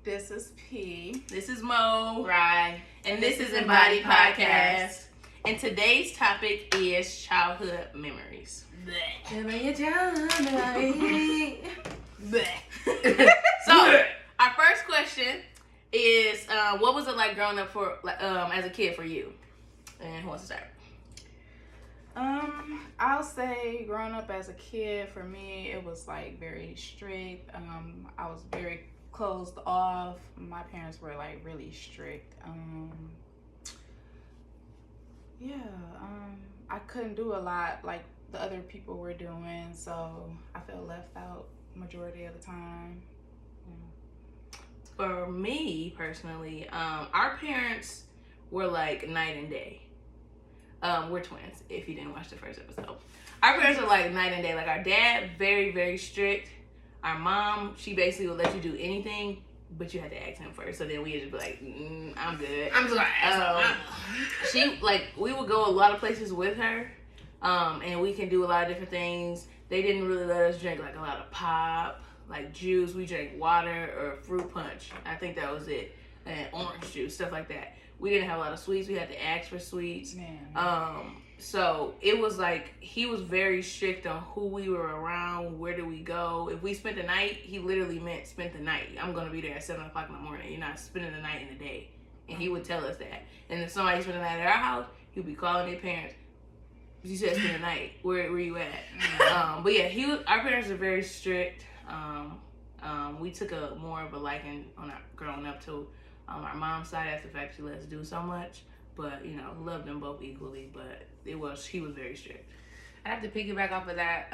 This is P. This is Mo. Right. And this is Embody Podcast. And today's topic is childhood memories. So, our first question is, what was it like growing up as a kid for you? And who wants to start? I'll say growing up as a kid, for me, it was like very strict. I was very closed off. My parents were like really strict. I couldn't do a lot like the other people were doing, so I felt left out majority of the time. For me personally, our parents were like night and day. We're twins, if you didn't watch the first episode. Our parents are like night and day. Like our dad, very, very strict. Our mom, she basically would let you do anything, but you had to ask him first. So then we'd just be like, I'm good. I'm sorry. We would go a lot of places with her, and we can do a lot of different things. They didn't really let us drink like a lot of pop, like juice. We drank water or fruit punch. I think that was it. And orange juice, stuff like that. We didn't have a lot of sweets. We had to ask for sweets. So it was like he was very strict on who we were around, where do we go. If we spent the night, he literally meant spent the night. I'm going to be there at 7 o'clock in the morning. You're not spending the night in the day. And he would tell us that. And if somebody spent the night at our house, he would be calling their parents. You said spend the night. Where you at? But yeah, our parents are very strict. We took a more of a liking on our growing up to our mom's side after the fact she let us do so much. But, loved them both equally. But he was very strict. I have to piggyback off of that.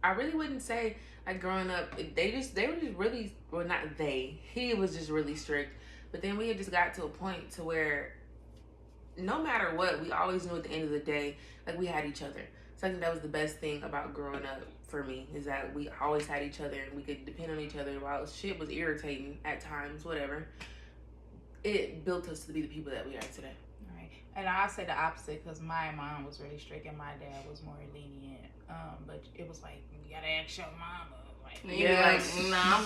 I really wouldn't say, like, growing up, they were just really, well, not they. He was just really strict. But then we had just got to a point to where no matter what, we always knew at the end of the day, like, we had each other. So I think that was the best thing about growing up for me, is that we always had each other and we could depend on each other. While shit was irritating at times, whatever, it built us to be the people that we are today. Right. And I'll say the opposite, because my mom was really strict and my dad was more lenient. But it was like, you gotta ask your mama. Like, I'm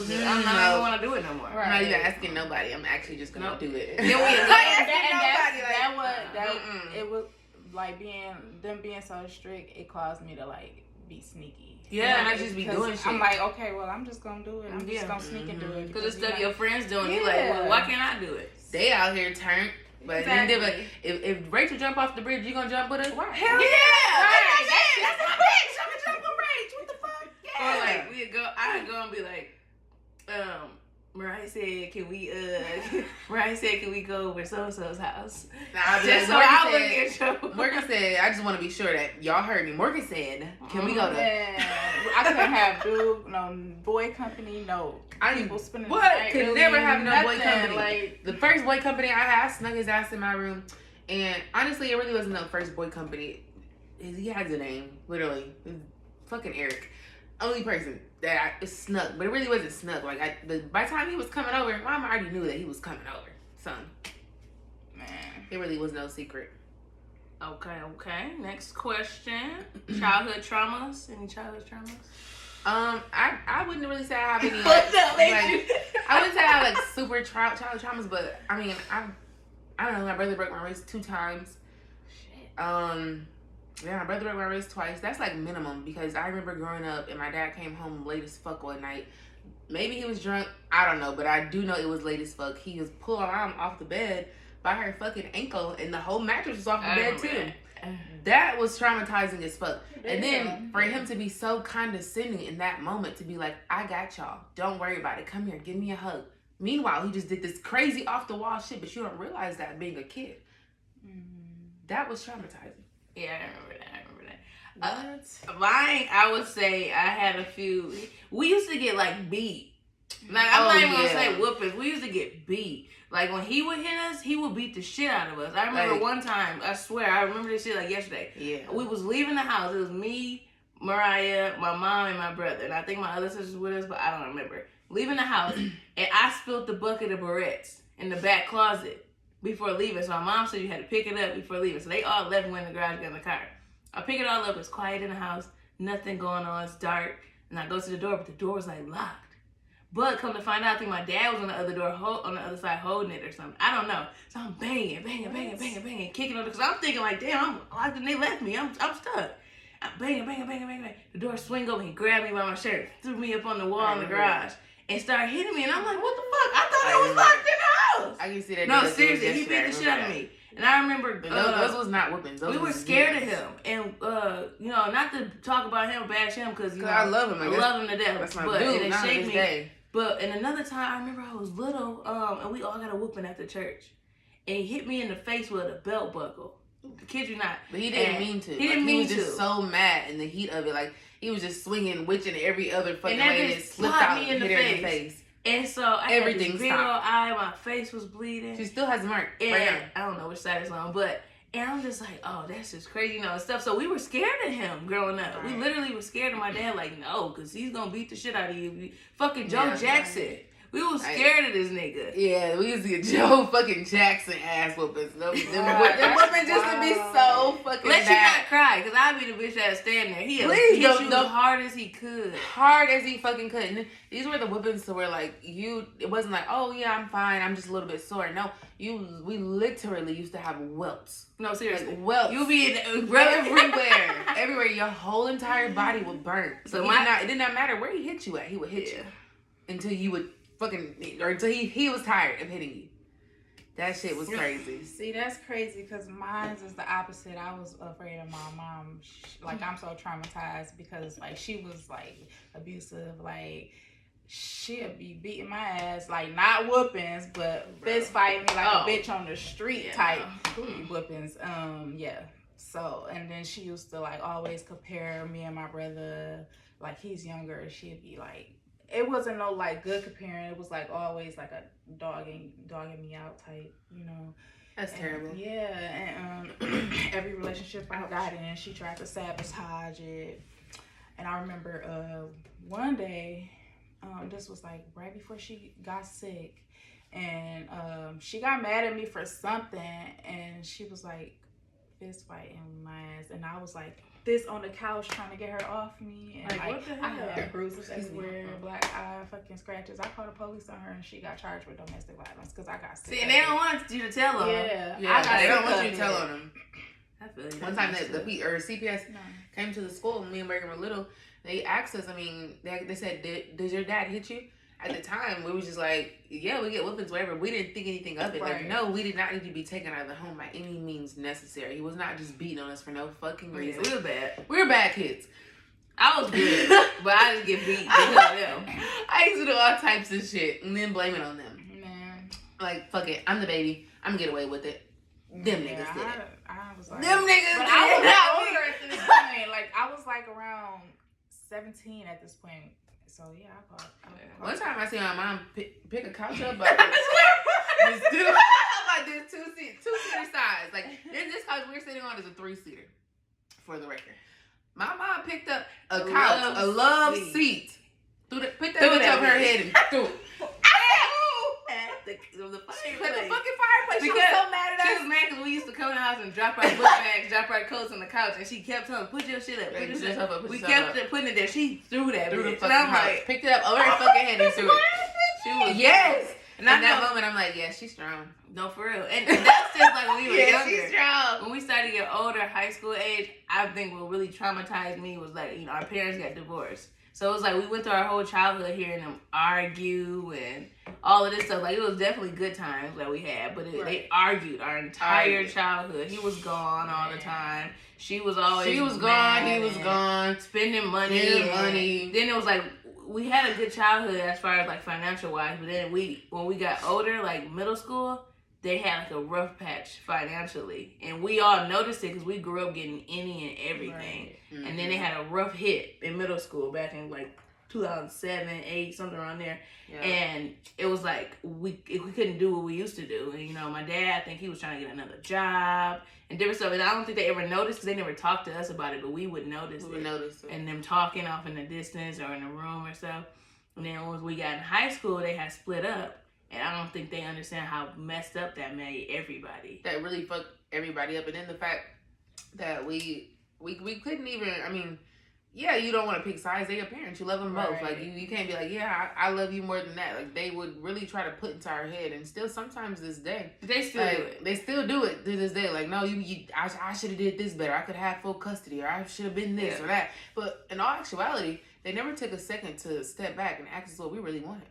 good. I'm not even want to do it no more. Right. I'm not even asking nobody. I'm actually just gonna do it. Then it was like them being so strict. It caused me to like be sneaky. Yeah, and I just be doing shit. I'm like, okay, well, I'm just gonna do it. I'm just gonna sneak and do it because it's stuff your friends doing. You like, well, why can't I do it? They out here turned. But exactly. Then if Rachel jump off the bridge, you gonna jump with her? Right. Hell yeah! That's my bitch. I'm gonna jump with Rach. What the fuck? Yeah. Or like I'd go and be like, Mariah said, can we go over so-and-so's house? Morgan said, I just want to be sure that y'all heard me. Morgan said, can we go to... I couldn't have no boy company, no people spending the night. Could never have no boy company. Like, the first boy company I had, I snuck his ass in my room. And honestly, it really wasn't the first boy company. He has a name, literally. Fucking Eric. Only person that I snuck, but it really wasn't snuck. Like by the time he was coming over, Mom already knew that he was coming over. Son, man, it really was no secret. Okay. Next question: childhood traumas. Any childhood traumas? I wouldn't really say I have any. I wouldn't say I have like super childhood traumas, but I mean, I don't know. My brother broke my wrist 2 times. Shit. Yeah, my brother broke my wrist twice. That's like minimum, because I remember growing up and my dad came home late as fuck one night. Maybe he was drunk. I don't know, but I do know it was late as fuck. He was pulling my mom off the bed by her fucking ankle, and the whole mattress was off the bed too. That was traumatizing as fuck. And then for him to be so condescending in that moment, to be like, I got y'all. Don't worry about it. Come here. Give me a hug. Meanwhile, he just did this crazy off the wall shit, but you don't realize that being a kid. That was traumatizing. Yeah, I remember that. Mine, I would say I had a few. We used to get like beat. Like, I'm not even gonna say whoopings. We used to get beat. Like when he would hit us, he would beat the shit out of us. I remember one time, I swear, I remember this shit like yesterday. Yeah. We was leaving the house. It was me, Mariah, my mom, and my brother. And I think my other sister's with us, but I don't remember. Leaving the house, and I spilled the bucket of barrettes in the back closet before leaving. So my mom said you had to pick it up before leaving. So they all left and went in the garage, got in the car. I pick it all up. It's quiet in the house. Nothing going on. It's dark. And I go to the door, but the door was like locked. But come to find out, I think my dad was on the other door, on the other side holding it or something. I don't know. So I'm banging, kicking on it. Because I'm thinking like, damn, I'm locked and they left me. I'm stuck. I'm banging. The door swing open. He grabbed me by my shirt, threw me up on the wall in the garage, and started hitting me. And I'm like, what the fuck? I thought I was locked in the house. I can see that. No, seriously, he beat the shit out of me. And I remember those was not whoopings. We were scared of him, and not to talk about him, bash him, because I love him. I love him to death. That's my but dude. it shaped me. Day. But and another time, I remember I was little, and we all got a whooping at the church, and he hit me in the face with a belt buckle. I kid you not. But he didn't mean to. He didn't mean to. He was just so mad in the heat of it. Like he was just swinging, witching every other fucking way and slipped out me in and the hit her in the face. And so I had this big old eye, my face was bleeding. She still has a mark. And right now. I don't know which side it's on, and I'm just like, oh, that's just crazy, and stuff. So we were scared of him growing up. Right. We literally were scared of my dad, like, no, because he's going to beat the shit out of you. Fucking Joe Jackson. Right. We were scared of this nigga. Yeah, we used to get Joe fucking Jackson ass whoopings. Them whoopings just to be so fucking Let bad. you not cry, because I'd be the bitch that'd stand there. He hit you as hard as he could. Hard as he fucking could. And these were the whoopings to where, like, it wasn't like, oh, yeah, I'm fine, I'm just a little bit sore. No, we literally used to have welts. No, seriously. Like, welts. You be everywhere. Everywhere. Your whole entire body would burn. So it did not matter where he hit you at. He would hit you. Until you would until he was tired of hitting you. That shit was crazy. See, that's crazy because mine is the opposite. I was afraid of my mom. Like, I'm so traumatized because, like, she was, like, abusive. Like, she'd be beating my ass, like, not whoopings, but fist fighting me like a bitch on the street type whoopings. So, and then she used to, like, always compare me and my brother. Like, he's younger. She'd be like, it wasn't no, like, good comparing. It was, like, always, like, a dogging me out type, That's terrible. Yeah, and every relationship I got in, she tried to sabotage it. And I remember one day, this was, like, right before she got sick, and she got mad at me for something, and she was, like, fist fighting my ass, and I was, like, this on the couch trying to get her off me, and what the hell? I had bruises everywhere, black eye, fucking scratches. I called the police on her, and she got charged with domestic violence because I got sick. See, and they don't want you to tell them. Yeah, they don't want you to tell on them. I feel you. One time the CPS came to the school, and me and Bergen were little. They asked us. I mean, they said, "Does your dad hit you?" At the time, we was just like, yeah, we get whoopings, whatever. We didn't think anything of it. Like, no, we did not need to be taken out of the home by any means necessary. He was not just beating on us for no fucking reason. We were bad. We were bad kids. I was good, but I just get beat because of them. I used to do all types of shit and then blame it on them. Man. Like, fuck it, I'm the baby. I'm gonna get away with it. Them niggas did it. I was like, them niggas but did I was it. not older at this point. Like, I was like around 17 at this point. So yeah, I called. One time I seen my mom pick a couch up like this two-seater size. Like this couch we're sitting on is a 3-seater. For the record, my mom picked up a couch, a love seat, picked that bitch over her head and threw it. The fucking fireplace. She was so mad at us. She was mad because we used to come in the house and drop our book bags, drop our coats on the couch, and she kept telling, "Put your shit up, put your shit up." We kept putting it there. She threw that bitch, and I'm like, picked it up over her fucking head and threw it. She was And in that moment, I'm like, yeah, she's strong. No, for real. And that's just like when we were younger. She's strong. When we started to get older, high school age, I think what really traumatized me was like, our parents got divorced. So it was like we went through our whole childhood hearing them argue and all of this stuff. Like, it was definitely good times that we had, but they argued our entire childhood. He was gone all the time. She was always She was gone. He was gone. Spending money. Then it was like we had a good childhood as far as like financial wise, but then when we got older, like middle school, they had like a rough patch financially, and we all noticed it because we grew up getting any and everything. Right. Mm-hmm. And then they had a rough hit in middle school back in like 2007, 8, something around there. Yeah. And it was like we couldn't do what we used to do. And my dad, I think he was trying to get another job and different stuff. And I don't think they ever noticed because they never talked to us about it, but we would notice it. And them talking off in the distance or in a room or stuff. And then once we got in high school, they had split up. And I don't think they understand how messed up that made everybody. That really fucked everybody up. And then the fact that we couldn't even, yeah, you don't want to pick sides. They're your parents. You love them both. Right. Like, you can't be like, yeah, I love you more than that. Like, they would really try to put into our head. And still, sometimes this day, They still do it. They still do it to this day. Like, no, I should have did this better. I could have full custody, or I should have been this or that. But in all actuality, they never took a second to step back and ask us what we really wanted.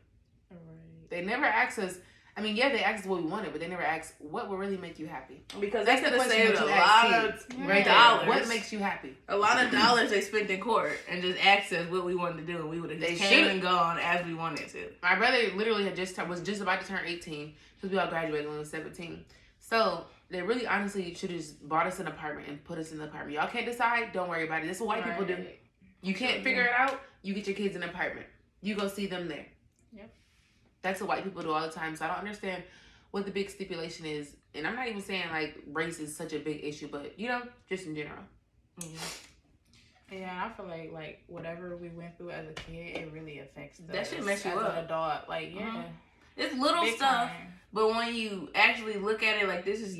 Right. They never asked us. I mean, yeah, they asked us what we wanted, but they never asked what would really make you happy. Because That's they could the have question saved that a you ask lot kids. of Right there. dollars. What makes you happy? A lot of dollars they spent in court and just asked us what we wanted to do, and we would have just came and gone as we wanted to. My brother literally was just about to turn 18 because we all graduated when we were 17. So they really honestly should have just bought us an apartment and put us in the apartment. Y'all can't decide, don't worry about it. This is what white people do. You can't figure it out, you get your kids an apartment. You go see them there. Yep. That's what white people do all the time. So I don't understand what the big stipulation is. And I'm not even saying like race is such a big issue, but you know, just in general. Mm-hmm. Yeah, I feel like whatever we went through as a kid, it really affects us. That shit mess you as up. an adult. Like, yeah. Mm-hmm. It's little Big stuff. time. But when you actually look at it like this is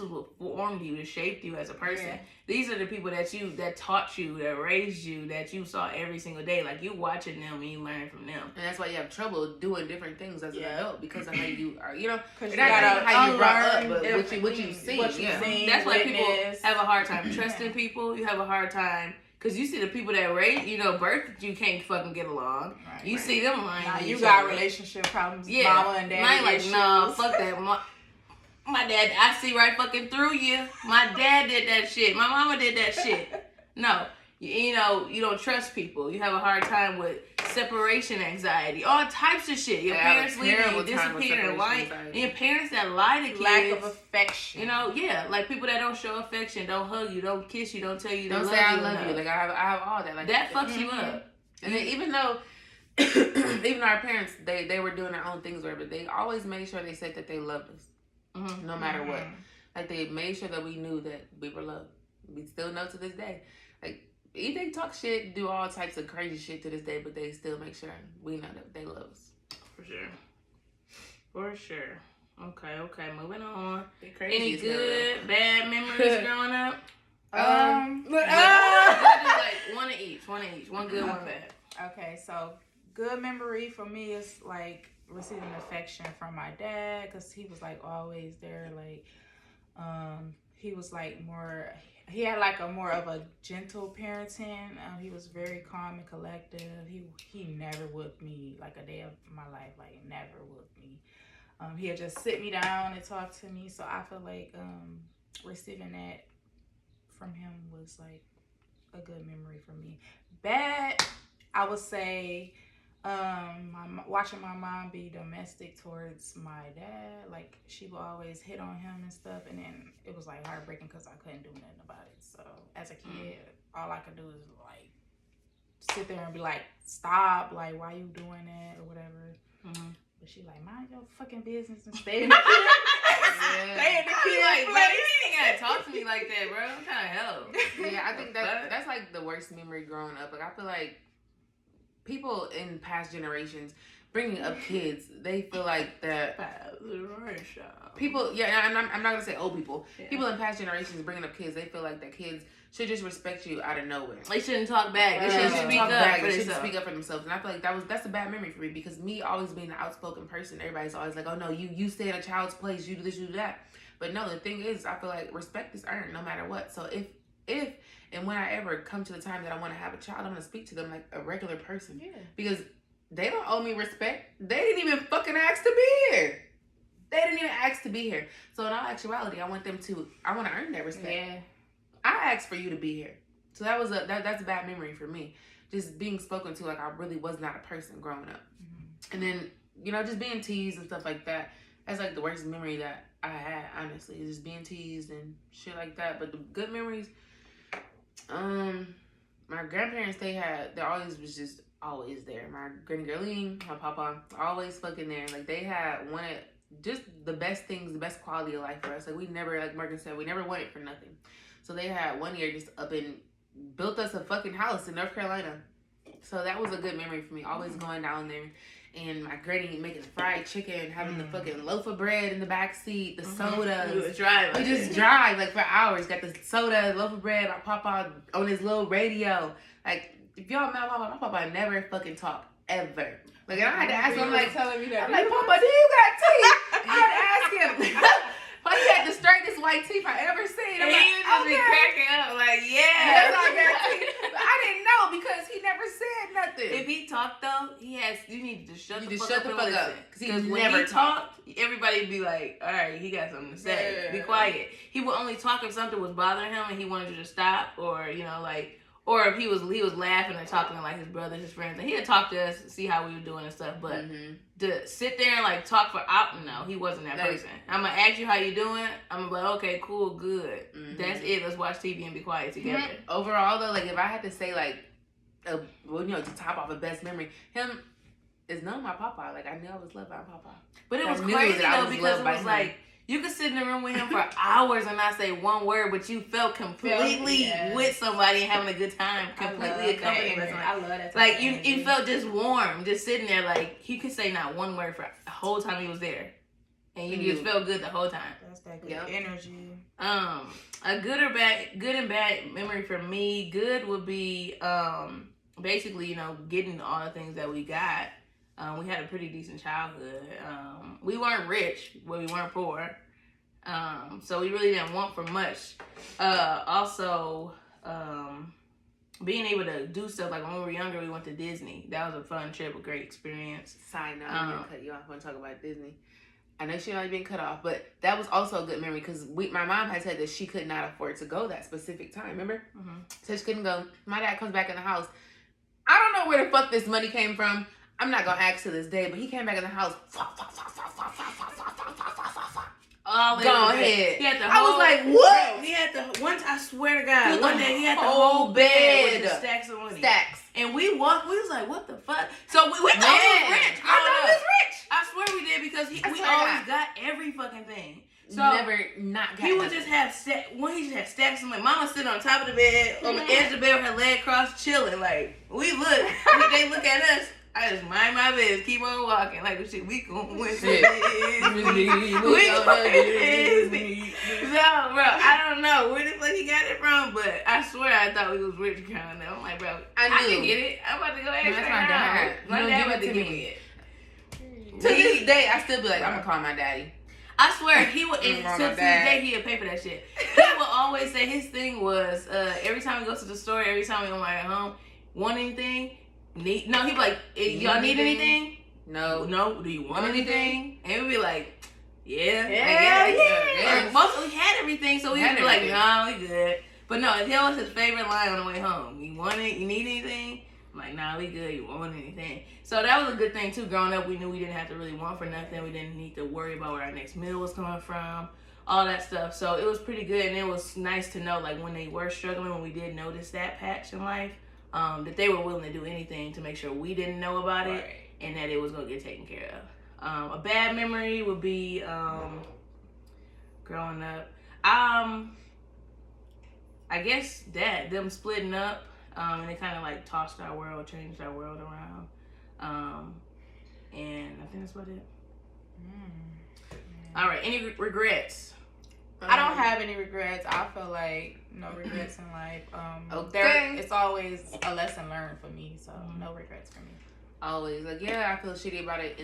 what formed you, that shaped you as a person. Yeah. These are the people that taught you, that raised you, that you saw every single day. Like you watching them and you learn from them. And that's why you have trouble doing different things as an adult because of how you are, you know. Because you gotta how you brought up, but what you see. That's why people have a hard time trusting people. You have a hard time. Because you see the people that raised, birthed you can't fucking get along. Right, you see them lying. Now you got relationship problems, mama and daddy. Mine like, no, fuck that. My dad, I see right fucking through you. My dad did that shit. My mama did that shit. No. You don't trust people. You have a hard time with separation anxiety. All types of shit. Your parents leave you, disappear, lying. And your parents that lie to kids. Lack of affection. Like people that don't show affection, don't hug you, don't kiss you, don't tell you don't say I love you. Like I have all that. Like that fucks you up. And then even though our parents, they were doing their own things, whatever, they always made sure they said that they loved us, no matter what. Like they made sure that we knew that we were loved. We still know to this day. Like they talk shit, do all types of crazy shit to this day, but they still make sure we know that they love us. For sure. Okay, moving on. Any good, bad memories growing up? Like one each. One good, one bad. Okay, so good memory for me is like receiving affection from my dad because he was like always there. Like, he was like more. He had like a more of a gentle parenting. He was very calm and collective. He never whooped me like a day of my life. Like never whooped me. He'd just sit me down and talk to me. So I feel like receiving that from him was like a good memory for me. Bad, I would say, watching my mom be domestic towards my dad. Like she would always hit on him and stuff, and then it was like heartbreaking because I couldn't do nothing about it. So as a kid, all I could do is like sit there and be like, "Stop! Like, why you doing that or whatever." But she like, mind your fucking business and stay in the kid. Stay in the kid. Like, bro, you ain't gotta talk to me like that, bro. What kind of hell? Yeah, I think that's like the worst memory growing up. Like I feel like people in past generations bringing up kids, they feel like that people. Yeah, I'm not gonna say old people. Yeah. People in past generations bringing up kids, they feel like that kids should just respect you out of nowhere. They shouldn't talk back. They shouldn't speak up for themselves. And I feel like that's a bad memory for me because me always being an outspoken person, everybody's always like, oh no, you stay in a child's place, you do this, you do that. But no, the thing is, I feel like respect is earned no matter what. So if and when I ever come to the time that I want to have a child, I'm going to speak to them like a regular person. Yeah. Because they don't owe me respect. They didn't even fucking ask to be here. They didn't even ask to be here. So in all actuality, I want to earn that respect. Yeah. I asked for you to be here. So that's a bad memory for me. Just being spoken to like I really was not a person growing up. And then, just being teased and stuff like that. That's like the worst memory that I had, honestly. Just being teased and shit like that. But the good memories, my grandparents, they're always there. My granny Girlene, my papa, always fucking there. Like they had just the best things, the best quality of life for us. Like we never, like Morgan said, we never wanted for nothing. So they had one year just up and built us a fucking house in North Carolina. So that was a good memory for me. Always going down there. And my granny making fried chicken, having the fucking loaf of bread in the back seat, the sodas. We just drive like for hours. Got the soda, loaf of bread. My papa on his little radio. Like if y'all met my papa never fucking talk ever. Like, and I had to ask him, like, telling me that. I'm like, Papa, do you got teeth? I had to ask him. But he had the straightest white teeth I ever seen. I'm And like, he would just be cracking up like, That's all I got teeth. But I didn't know because he never said nothing. If he talked though, you need to shut the fuck up. Because when he talked, everybody would be like, all right, he got something to say. Yeah. Be quiet. He would only talk if something was bothering him and he wanted you to stop, or or if he was laughing or talking to like his brothers, his friends, and he'd talk to us, see how we were doing and stuff. But to sit there and like talk for no, he wasn't that person. I'm gonna ask you how you doing. I'm gonna be like, okay, cool, good. That's it. Let's watch TV and be quiet together. Overall though, like if I had to say like, to top off a best memory, him is known my papa. Like I knew I was loved by my papa. But it was crazy though because it was like. You could sit in the room with him for hours and not say one word, but you felt completely with somebody and having a good time, completely accompanied with somebody. I love that. Like you felt just warm, just sitting there. Like he could say not one word for the whole time he was there, and you just felt good the whole time. That's that good energy. A good and bad memory for me. Good would be basically getting all the things that we got. We had a pretty decent childhood. We weren't rich, but we weren't poor. So we really didn't want for much. Also, being able to do stuff like when we were younger, we went to Disney. That was a fun trip, a great experience. Side note, I'm gonna cut you off. I want to talk about Disney. I know she might have been cut off, but that was also a good memory because my mom had said that she could not afford to go that specific time. Remember? So she couldn't go. My dad comes back in the house. I don't know where the fuck this money came from. I'm not gonna ask to this day, but he came back in the house. Go ahead. He had the I was like, what? He had the one. I swear to God, one day he had the whole bed with the stacks of money. And we walked. We was like, what the fuck? So we thought he was rich. I thought he was rich. I swear we did because we always got every fucking thing. So never not got. He would just have he just had stacks of money. Mama sitting on top of the bed, on the edge of the bed with her leg crossed, chilling. Like they look at us. I just mind my business, keep on walking like shit. We gon' win some biz. We gon' win biz. So, bro, I don't know where the fuck he got it from, but I swear I thought we was rich growing up. I'm like, bro, I can get it. I'm about to go ask my dad. My dad about to give me it. To this day, I still be like, I'm gonna call my daddy. I swear he would. To this day, he'd pay for that shit. He would always say his thing was every time he goes to the store, every time we on my way home, want anything. No, he'd be like, y'all need anything? No. Do you want anything? And we'd be like, yeah. Most we had everything, so we would be like, no, we good. But no, that was his favorite line on the way home. You want it? You need anything? I'm like, nah, we good. You want anything? So that was a good thing too. Growing up, we knew we didn't have to really want for nothing. We didn't need to worry about where our next meal was coming from, all that stuff. So it was pretty good, and it was nice to know, like when they were struggling, when we did notice that patch in life. That they were willing to do anything to make sure we didn't know about it and that it was going to get taken care of. A bad memory would be growing up. I guess them splitting up and it kind of like tossed our world, changed our world around. And I think that's about it. All right, any regrets? I don't have any regrets. I feel like no regrets in life. It's always a lesson learned for me, so no regrets for me. Always. Like, yeah, I feel shitty about it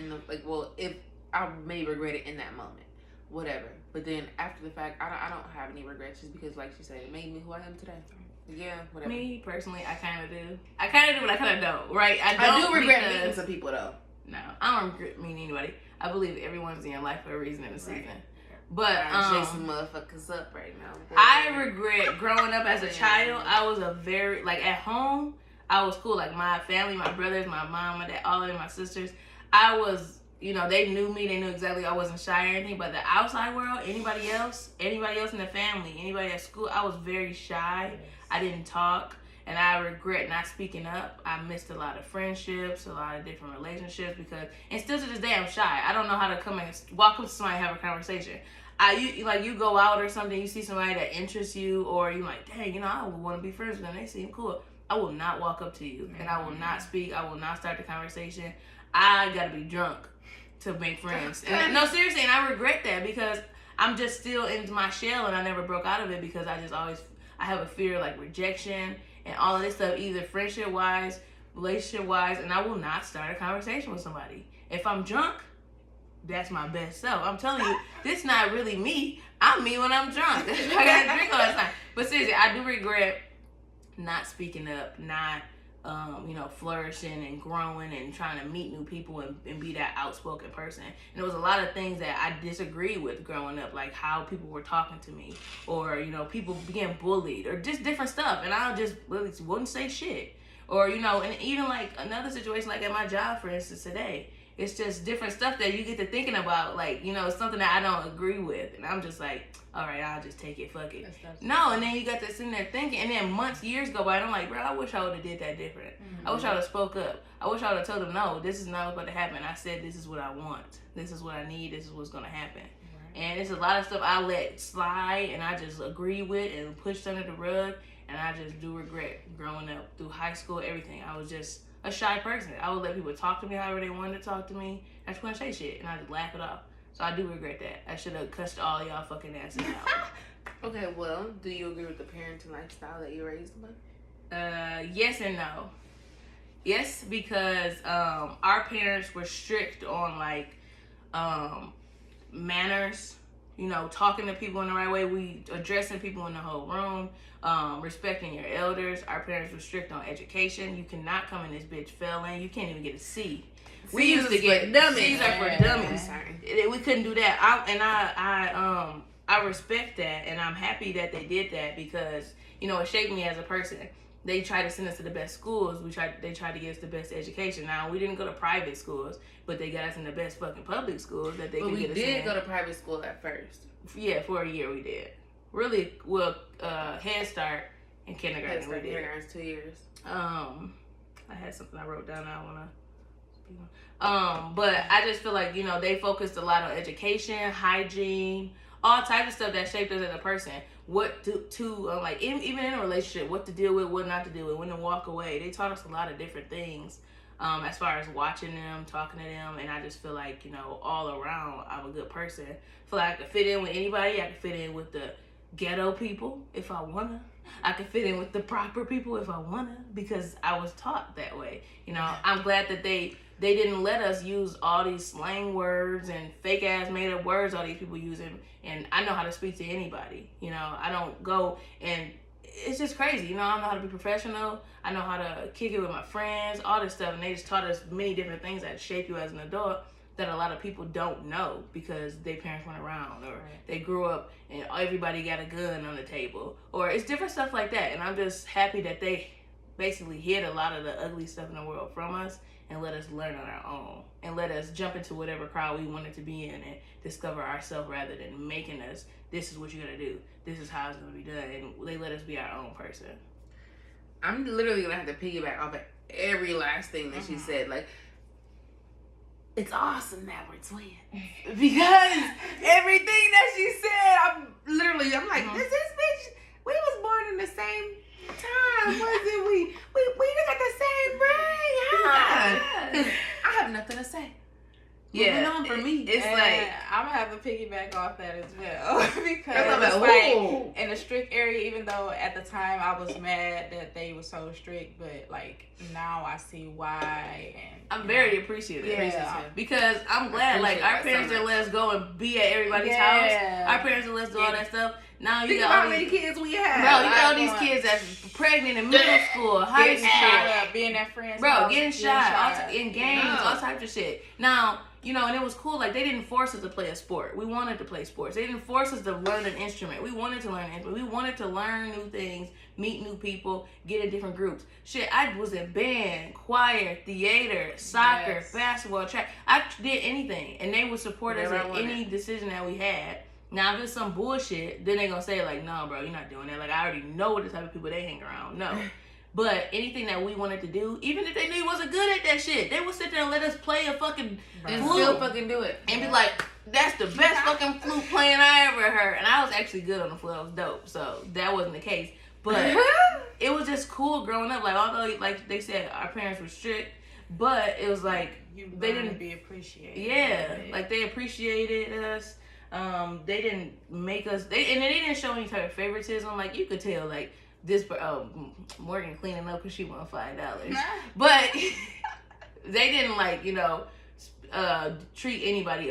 if I may regret it in that moment. Whatever. But then after the fact, I don't have any regrets just because, like she said, it made me who I am today. Yeah, whatever. Me, personally, I kind of do. But I kind of don't, right? I do regret meeting some people, though. No, I don't regret meeting anybody. I believe everyone's in your life for a reason and a season. But chasing motherfuckers up right now. Boy. I regret growing up as a child. I was a very at home. I was cool. Like my family, my brothers, my mom, my dad, all of them, my sisters. I was, they knew me. They knew exactly I wasn't shy or anything. But the outside world, anybody else in the family, anybody at school, I was very shy. I didn't talk, and I regret not speaking up. I missed a lot of friendships, a lot of different relationships and still to this day, I'm shy. I don't know how to come and walk up to somebody and have a conversation. You go out or something, you see somebody that interests you, or you're like, dang, I would want to be friends with them. They seem cool. I will not walk up to you, and I will not speak. I will not start the conversation. I gotta be drunk to make friends. And, no, seriously, and I regret that because I'm just still in my shell, and I never broke out of it because I have a fear like rejection and all of this stuff, either friendship wise, relationship wise, and I will not start a conversation with somebody. If I'm drunk, that's my best self. I'm telling you, this not really me. I'm me when I'm drunk. That's why I gotta drink all the time. But seriously, I do regret not speaking up, not flourishing and growing and trying to meet new people and be that outspoken person. And there was a lot of things that I disagreed with growing up, like how people were talking to me, or people being bullied, or just different stuff, and I just really wouldn't say shit. Or and even like another situation, like at my job, for instance, today. It's just different stuff that you get to thinking about, like, something that I don't agree with. And I'm just like, all right, I'll just take it, fuck it. No, and then you got to sitting there thinking, and then months, years go by, and I'm like, bro, I wish I would have did that different. Mm-hmm. I wish I would have spoke up. I wish I would have told them, no, this is not what's about to happen. I said, this is what I want. This is what I need. This is what's going to happen. Right. And it's a lot of stuff I let slide, and I just agree with and pushed under the rug, and I just do regret growing up through high school, everything. I was just a shy person. I would let people talk to me however they wanted to talk to me. I just couldn't say shit, and I just laugh it off. So I do regret that. I should have cussed all y'all fucking asses out. Okay, well, do you agree with the parenting lifestyle that you raised by? Yes and no. Yes, because our parents were strict on manners. Talking to people in the right way. We addressing people in the whole room. Respecting your elders. Our parents were strict on education. You cannot come in this bitch failing. You can't even get a C. We used to get dummies. C's are for dummies. Sorry. We couldn't do that. I respect that, and I'm happy that they did that because it shaped me as a person. They tried to send us to the best schools. They tried to get us the best education. Now we didn't go to private schools, but they got us in the best fucking public schools that they could get us in. We did go to private school at first. Yeah, for a year we did. Really, well, Head Start and kindergarten. Head Start, kindergarten's 2 years. I had something I wrote down. I wanna. But I just feel like they focused a lot on education, hygiene, all types of stuff that shaped us as a person. What to even in a relationship, what to deal with, what not to deal with, when to walk away. They taught us a lot of different things. As far as watching them, talking to them, and I just feel like all around I'm a good person. I feel like I can fit in with anybody. I can fit in with the ghetto people if I wanna. I can fit in with the proper people if I wanna, because I was taught that way. I'm glad that they didn't let us use all these slang words and fake ass made up words all these people using. And I know how to speak to anybody. I don't go and it's just crazy. I know how to be professional. I know how to kick it with my friends, all this stuff. And they just taught us many different things that shape you as an adult that a lot of people don't know because their parents weren't around, or they grew up and everybody got a gun on the table, or it's different stuff like that. And I'm just happy that they basically hid a lot of the ugly stuff in the world from us and let us learn on our own and let us jump into whatever crowd we wanted to be in and discover ourselves rather than making us, this is what you gotta do, this is how it's gonna be done, and they let us be our own person. I'm literally gonna have to piggyback off of every last thing that she said. Like, it's awesome that we're twins. Because everything that she said, I'm like, this bitch, we was born in the same time, wasn't we? We got the same brain, huh? Because I have nothing to say. Moving on for me. It's like I'm gonna have to piggyback off that as well because it's like in a strict area. Even though at the time I was mad that they were so strict, but like now I see why. And I'm very appreciative. Because I'm glad like our parents didn't let us go and be at everybody's house. Our parents didn't let us do all that stuff. Now you got how many kids we have. Bro, you got all these kids that's pregnant in middle school, high school, being at friends. Bro, getting shot in games, all types of shit. Now. And it was cool. Like, they didn't force us to play a sport. We wanted to play sports. They didn't force us to learn an instrument. We wanted to learn an instrument. We wanted to learn new things, meet new people, get in different groups. Shit, I was in band, choir, theater, soccer, basketball, track. I did anything. And they would support us in any decision that we had. Now, if it's some bullshit, then they're going to say, like, no, bro, you're not doing that. Like, I already know what the type of people they hang around. No. But anything that we wanted to do, even if they knew he wasn't good at that shit, they would sit there and let us play a fucking and flute. Still fucking do it. And be like, that's the best fucking flute playing I ever heard. And I was actually good on the flute. I was dope. So that wasn't the case. But it was just cool growing up. Like, although, like they said, our parents were strict, but it was like, they didn't be appreciated. Yeah. Like, they appreciated us. They didn't make us, and they didn't show any type of favoritism. Like, you could tell, like, Morgan cleaning up because she won $5. But they didn't like, treat anybody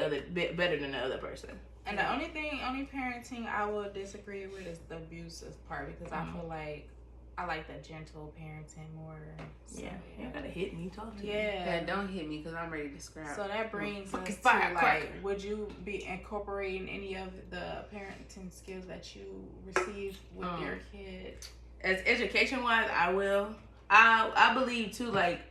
better than the other person. And the only parenting I will disagree with is the abusive part, because I feel like I like the gentle parenting more. So, you gotta hit me, talk to me. Yeah, don't hit me because I'm ready to scrap. So that brings us to like, would you be incorporating any of the parenting skills that you receive with your kids? As education wise, I will. I believe too, like,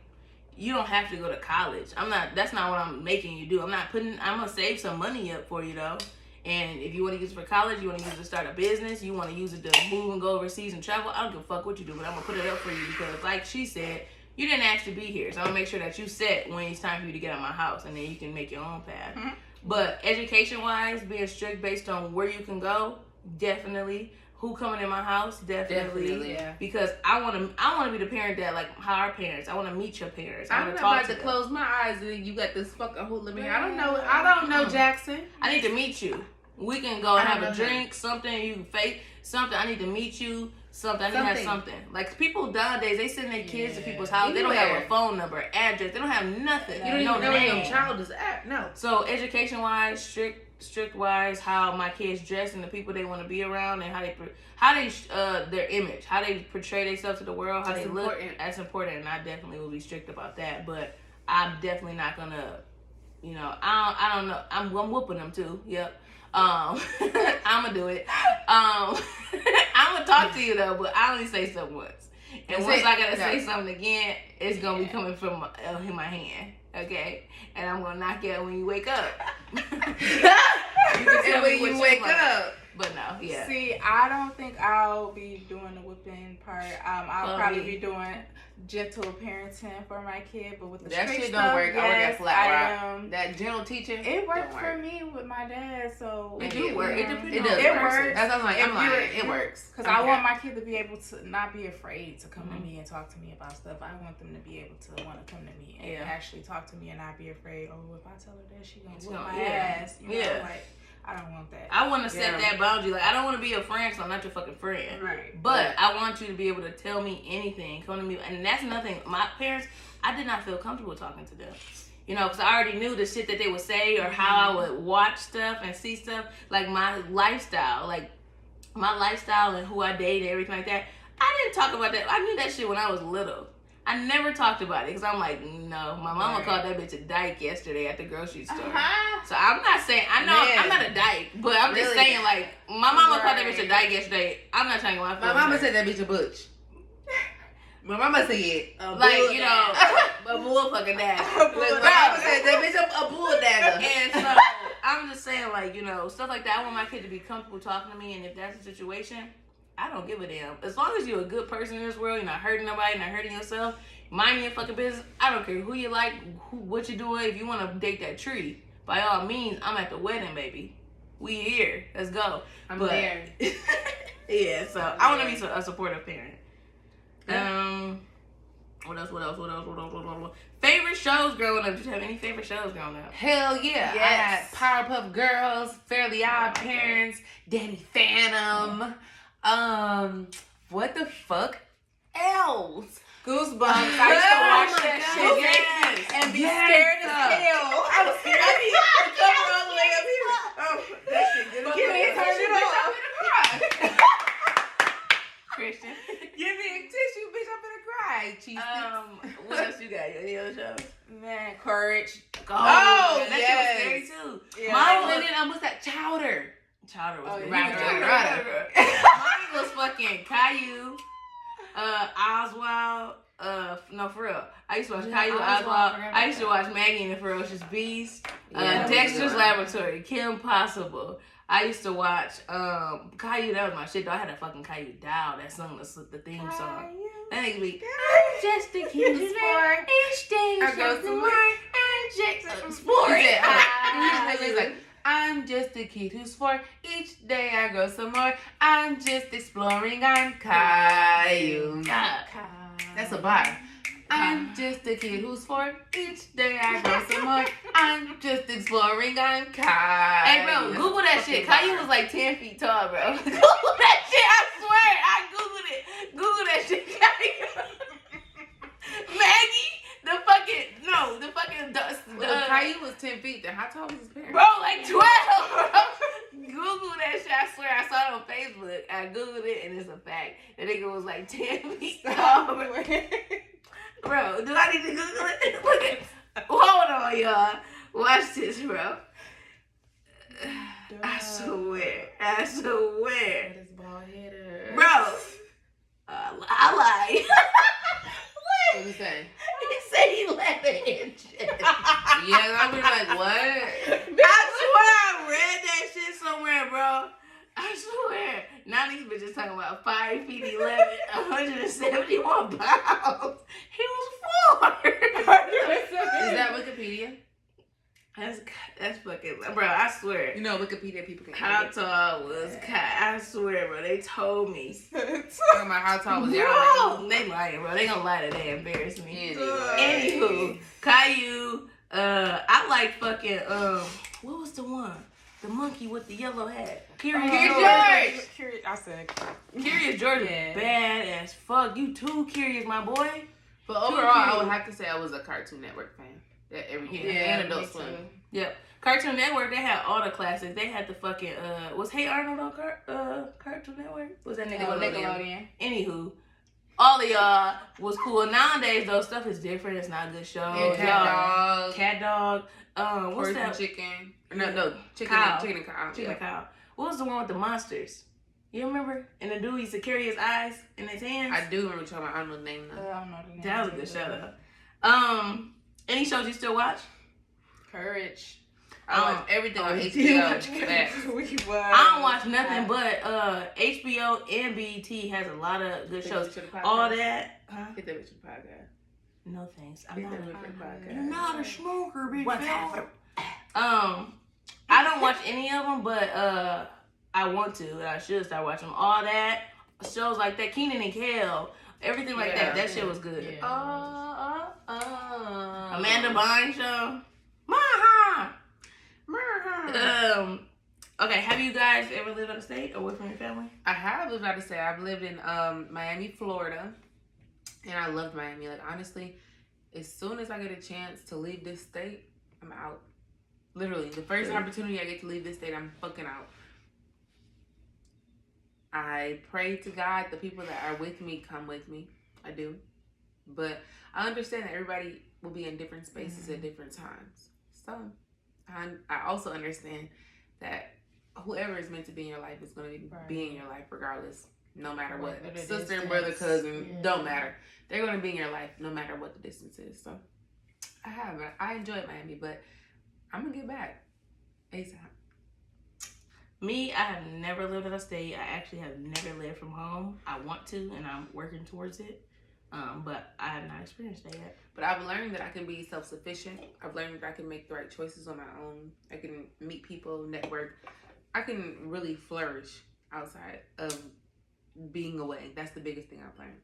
you don't have to go to college. That's not what I'm making you do. I'm gonna save some money up for you though. And if you want to use it for college, you want to use it to start a business, you want to use it to move and go overseas and travel, I don't give a fuck what you do, but I'm going to put it up for you because, like she said, you didn't ask to be here. So I'm going to make sure that you set when it's time for you to get out of my house, and then you can make your own path. Mm-hmm. But education-wise, being strict based on where you can go, definitely. Who coming in my house, definitely. Yeah. Because I want to be the parent that, like, how our parents. I want to meet your parents. I'm about to close my eyes and you got this fucking hoodlum here. I don't know, Jackson. I need to meet you. We can go and have a drink, something, you can fake something. I need to meet you, something. I need to have something. Like, people nowadays, they send their kids to people's house. They don't have a phone number, address. They don't have nothing. You don't even know where your child is at. No. So, education-wise, strict-wise, how my kids dress and the people they want to be around and how they their image, how they portray themselves to the world, how they look. That's important, and I definitely will be strict about that. But I'm definitely not going to, I don't know. I'm whooping them, too. Yep. I'm gonna do it. I'm gonna talk to you though, but I only say something once. And once I gotta say something again, it's gonna be coming from in my hand. Okay? And I'm gonna knock you out when you wake up. You can tell me when you wake up. But no, yeah. See, I don't think I'll be doing the whipping part. I'll probably be doing gentle parenting for my kid, but with the that shit don't work. Yes, I work at Flat Rock. That gentle teaching, it worked for me with my dad. So it do work. It depends. It does. It works. That's what I'm like. It works because I want my kid to be able to not be afraid to come to me and talk to me about stuff. I want them to be able to want to come to me and actually talk to me and not be afraid. Oh, if I tell her that, she gonna whip my ass. You know, like. I don't want that. I want to set that boundary. Like, I don't want to be a friend because I'm not your fucking friend. Right. But I want you to be able to tell me anything. Come to me. And that's nothing. My parents, I did not feel comfortable talking to them. Because I already knew the shit that they would say or how I would watch stuff and see stuff. Like, my lifestyle. Like, my lifestyle and who I date and everything like that. I didn't talk about that. I knew that shit when I was little. I never talked about it because I'm like, no. My mama called that bitch a dyke yesterday at the grocery store. So I'm not saying, I know I'm not a dyke, but I'm just saying, like, my mama called that bitch a dyke yesterday. I'm not trying to go. My mama said that bitch a butch. My mama said, a bull fucking dagger. My mama said that bitch a bull dagger. And so I'm just saying, like, stuff like that. I want my kid to be comfortable talking to me, and if that's the situation, I don't give a damn. As long as you're a good person in this world, you're not hurting nobody, not hurting yourself, mind your fucking business. I don't care who you like, what you're doing. If you want to date that tree, by all means, I'm at the wedding, baby. We here. Let's go. I'm there. Yeah, so I want to be a supportive parent. What else? Favorite shows growing up? Did you have any favorite shows growing up? Hell yeah. Yes. I had Powerpuff Girls, Fairly Odd Parents, Danny Phantom. What the fuck else? Goosebumps. I used to watch that shit and be scared as hell. I was scared. I mean, the cover all the way up here. Oh, that shit good. Give me a tissue, bitch. I'm finna cry. Christian. Give me a tissue, bitch. I'm finna cry. Cheese what else you got? Any other shows? Man, Courage. Oh, that shit was scary too. Yeah. Mine was that Chowder. Chowder was good. Right. Mine was fucking Caillou, Oswald. No, for real. I used to watch Caillou, Oswald. I used to watch Maggie and the Ferocious Beast. Dexter's Laboratory, Kim Possible. I used to watch Caillou. That was my shit. Though. I had a fucking Caillou doll that sung the theme song. That nigga be, I'm just a kid who's born. Each day I go to work. I'm just exploring. He's like, I'm just a kid who's 4. Each day I grow some more. I'm just exploring. I'm Caillou. That's a bar. I'm just a kid who's 4. Each day I grow some more. I'm just exploring. I'm Caillou. Hey, bro, Google that shit. Caillou was like 10 feet tall, bro. Google that shit. I swear. I Googled it. Caillou was 10 feet. Then how tall was his parents? Bro, like 12, bro. Google that shit. I swear, I saw it on Facebook. I Googled it, and it's a fact. The nigga was like 10 feet tall. Bro, do I need to Google it? Look at, hold on, y'all. Watch this, bro. I swear. That is bald headed. Bro. I lied. What did he say? He said 11 inches. Yeah, I'll be like, what? I swear I read that shit somewhere, bro. I swear. Now these bitches talking about 5 feet 11, 171 pounds. He was 4. Is that Wikipedia? That's fucking, bro, I swear. You know, Wikipedia people can How tall was Kai? I swear, bro. They told me. Talking about how tall was y'all. Bro, they lying, bro. They gonna lie to they embarrass me. Anywho, Caillou, I like fucking, what was the one? The monkey with the yellow hat. Curious George. I said. Curious George is bad as fuck. You too curious, my boy. But overall, I would have to say I was a Cartoon Network fan. That and Adult Swim. Yep. Cartoon Network, they had all the classics. They had the fucking, was Hey Arnold on Cartoon Network? Was that Nickelodeon? Anywho, all of y'all was cool. Nowadays, though, stuff is different. It's not a good show. Yeah, Cat Dog. What's that? Chicken. No, chicken and cow. Chicken and cow. What was the one with the monsters? You remember? And the dude used to carry his eyes in his hands? I do remember talking about, I don't know the name though. I don't know the name. That was a good show, though. Any shows you still watch? Courage. I watch everything on HBO. I don't watch nothing but HBO and BET has a lot of good shows. All that. Get that bitch to the podcast. No thanks. I'm Get not that bitch to the podcast. You're not a smoker, big What's fella. I don't watch any of them, but I want to. I should start watching them. All that shows like that, Keenan and Kel, everything like that. That shit was good. Yeah. Amanda Bynes show. Okay, have you guys ever lived out of state or away from your family? I have lived out of state. I've lived in Miami, Florida, and I loved Miami. Like, honestly, as soon as I get a chance to leave this state, I'm out. Literally, the first opportunity I get to leave this state, I'm fucking out. I pray to God the people that are with me come with me. I do. But I understand that everybody will be in different spaces at different times. So I also understand that whoever is meant to be in your life is going to be in your life regardless, no matter what. Sister, brother, cousin, don't matter. They're going to be in your life no matter what the distance is. So I enjoyed Miami, but I'm going to get back ASAP. Me, I have never lived out of state. I actually have never lived from home. I want to, and I'm working towards it. But I have not experienced that yet. But I've learned that I can be self-sufficient. I've learned that I can make the right choices on my own. I can meet people, network. I can really flourish outside of being away. That's the biggest thing I've learned.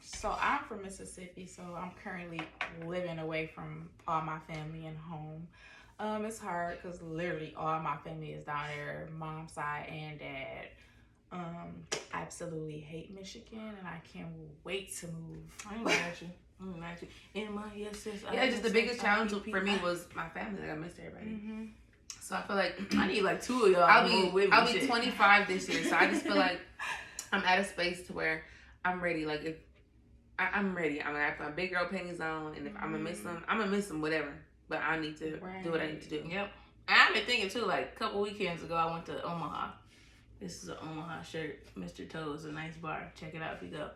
So I'm from Mississippi, so I'm currently living away from all my family and home. It's hard because literally all my family is down there, mom's side and dad. I absolutely hate Michigan, and I can't wait to move. I ain't mad at you. In my sis. Yeah, just the biggest challenge for me was my family. Like, I missed everybody. Mm-hmm. So I feel like I need like 2 of y'all. I'll be 25 this year, so I just feel like I'm at a space to where I'm ready. Like, if I'm ready, I'm gonna have my big girl panties on, and if I'm gonna miss them, I'm gonna miss them, whatever. But I need to do what I need to do. Yep. And I've been thinking too. Like a couple weekends ago, I went to Omaha. This is an Omaha shirt. Mr. Toes, a nice bar. Check it out if you go.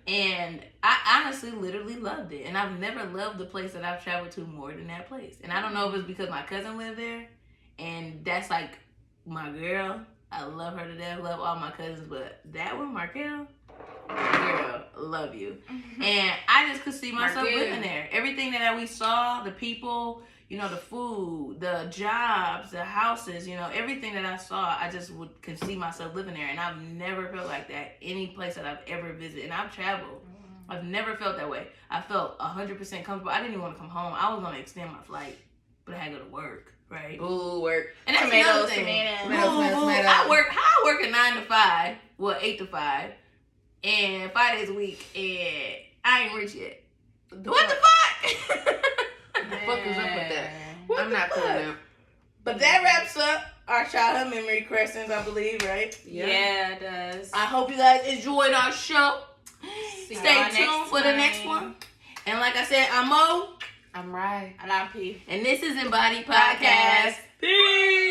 And I honestly, literally loved it. And I've never loved the place that I've traveled to more than that place. And I don't know if it's because my cousin lived there, and that's like my girl. I love her to death. Love all my cousins, but that one, Markel, girl, love you. And I just could see myself living there. Everything that we saw, the people, the food, the jobs, the houses, everything that I saw, I just could see myself living there. And I've never felt like that any place that I've ever visited. And I've traveled. I've never felt that way. I felt 100% comfortable. I didn't even want to come home. I was going to extend my flight, but I had to go to work, right? Ooh, work. And that's another thing. Tomatoes. I work a 9 to 5, 8 to 5, and 5 days a week, and I ain't rich yet. What the fuck? fuck is up with that? I'm not feeling that. But that wraps up our childhood memory questions, I believe, right? Yeah, it does. I hope you guys enjoyed our show. Stay tuned for the next one. And like I said, I'm Mo. I'm right. And I'm P. And this is Embodied Podcast. Peace.